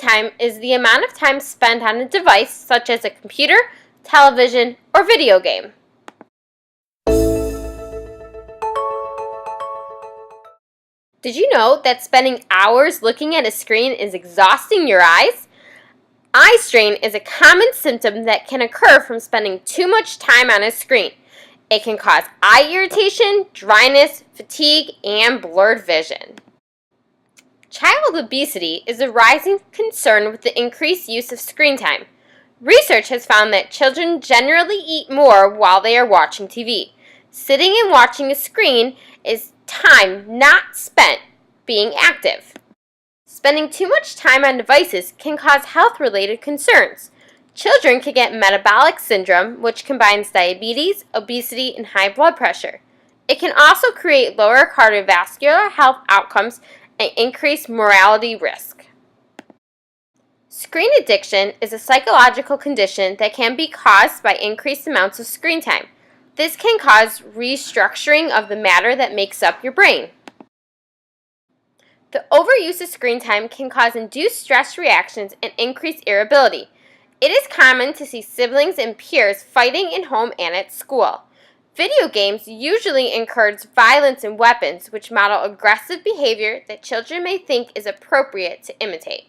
time is the amount of time spent on a device such as a computer, television, or video game. Did you know that spending hours looking at a screen is exhausting your eyes? Eye strain is a common symptom that can occur from spending too much time on a screen. It can cause eye irritation, dryness, fatigue, and blurred vision. Child obesity is a rising concern with the increased use of screen time. Research has found that children generally eat more while they are watching TV. Sitting and watching a screen is time not spent being active. Spending too much time on devices can cause health-related concerns. Children can get metabolic syndrome, which combines diabetes, obesity, and high blood pressure. It can also create lower cardiovascular health outcomes and increase mortality risk. Screen addiction is a psychological condition that can be caused by increased amounts of screen time. This can cause restructuring of the matter that makes up your brain. The overuse of screen time can cause induced stress reactions and increased irritability. It is common to see siblings and peers fighting in home and at school. Video games usually encourage violence and weapons, which model aggressive behavior that children may think is appropriate to imitate.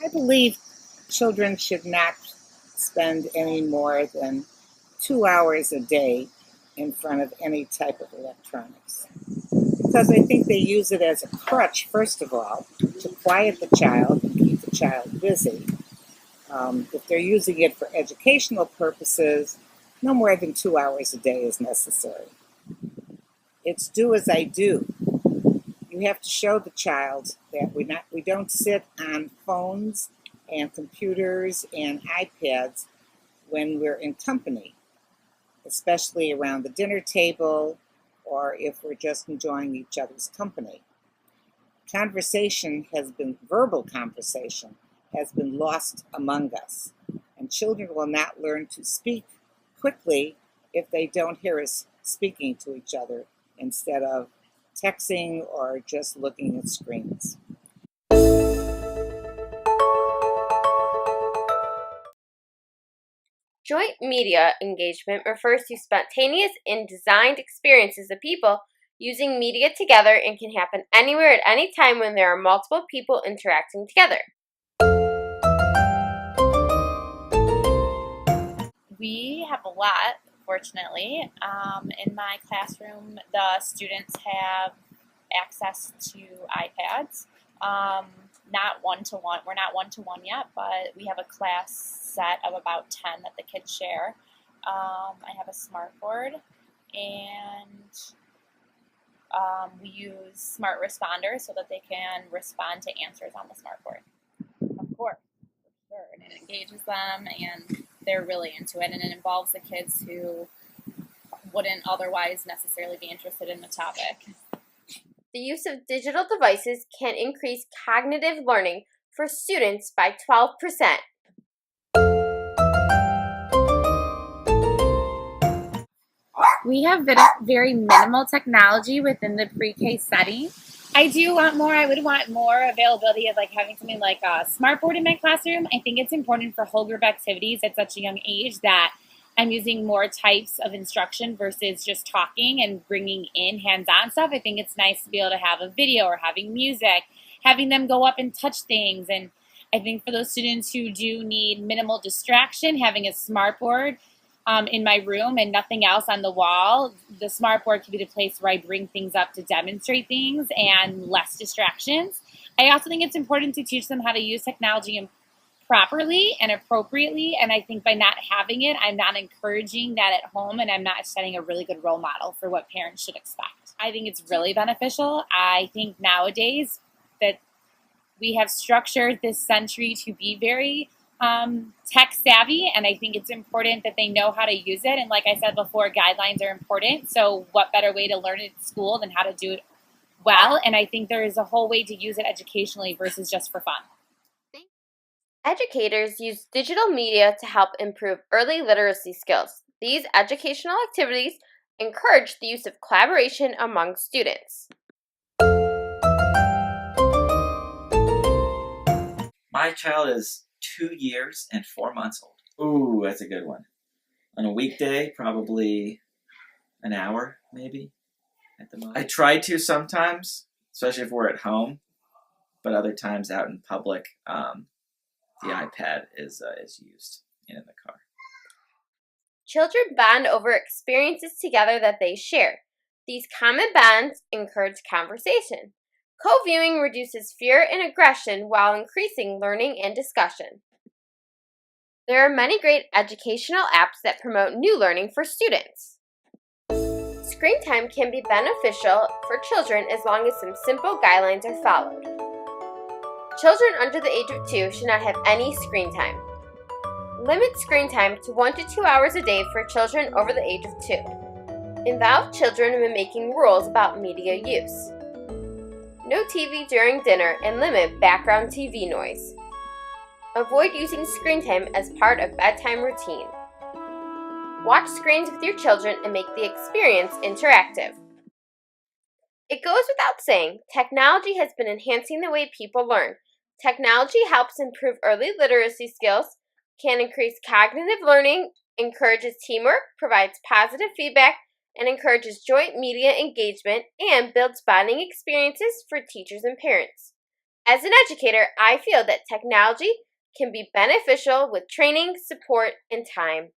I believe children should not spend any more than 2 hours a day in front of any type of electronics. Because I think they use it as a crutch, first of all, to quiet the child and keep the child busy. If they're using it for educational purposes, no more than 2 hours a day is necessary. It's do as I do. You have to show the child that we don't sit on phones and computers and iPads when we're in company, especially around the dinner table or if we're just enjoying each other's company. Verbal conversation has been lost among us, and children will not learn to speak quickly if they don't hear us speaking to each other instead of texting or just looking at screens. Joint media engagement refers to spontaneous and designed experiences of people using media together and can happen anywhere at any time when there are multiple people interacting together. We have a lot, fortunately. In my classroom, the students have access to iPads. Not one-to-one. We're not one-to-one yet, but we have a class set of about 10 that the kids share. I have a smartboard, and we use smart responders so that they can respond to answers on the smartboard. Of course, for sure. And it engages them, and they're really into it, and it involves the kids who wouldn't otherwise necessarily be interested in the topic. The use of digital devices can increase cognitive learning for students by 12%. We have very minimal technology within the pre-K setting. I would want more availability of having something like a smartboard in my classroom. I think it's important for whole group activities at such a young age that I'm using more types of instruction versus just talking and bringing in hands-on stuff. I think it's nice to be able to have a video or having music, having them go up and touch things. And I think for those students who do need minimal distraction, having a smartboard in my room and nothing else on the wall, the smartboard can be the place where I bring things up to demonstrate things and less distractions. I also think it's important to teach them how to use technology properly and appropriately, and I think by not having it, I'm not encouraging that at home, and I'm not setting a really good role model for what parents should expect. I think it's really beneficial. I think nowadays that we have structured this century to be very tech savvy, and I think it's important that they know how to use it. And like I said before, guidelines are important. So what better way to learn it at school than how to do it well? And I think there is a whole way to use it educationally versus just for fun. Educators use digital media to help improve early literacy skills. These educational activities encourage the use of collaboration among students. My child is 2 years and 4 months old. Ooh, that's a good one. On a weekday, probably an hour, maybe, at the most. I try to sometimes, especially if we're at home, but other times out in public, the iPad is used in the car. Children bond over experiences together that they share. These common bonds encourage conversation. Co-viewing reduces fear and aggression while increasing learning and discussion. There are many great educational apps that promote new learning for students. Screen time can be beneficial for children as long as some simple guidelines are followed. Children under the age of 2 should not have any screen time. Limit screen time to 1 to 2 hours a day for children over the age of 2. Involve children in making rules about media use. No TV during dinner and limit background TV noise. Avoid using screen time as part of bedtime routine. Watch screens with your children and make the experience interactive. It goes without saying, technology has been enhancing the way people learn. Technology helps improve early literacy skills, can increase cognitive learning, encourages teamwork, provides positive feedback, and encourages joint media engagement, and builds bonding experiences for teachers and parents. As an educator, I feel that technology can be beneficial with training, support, and time.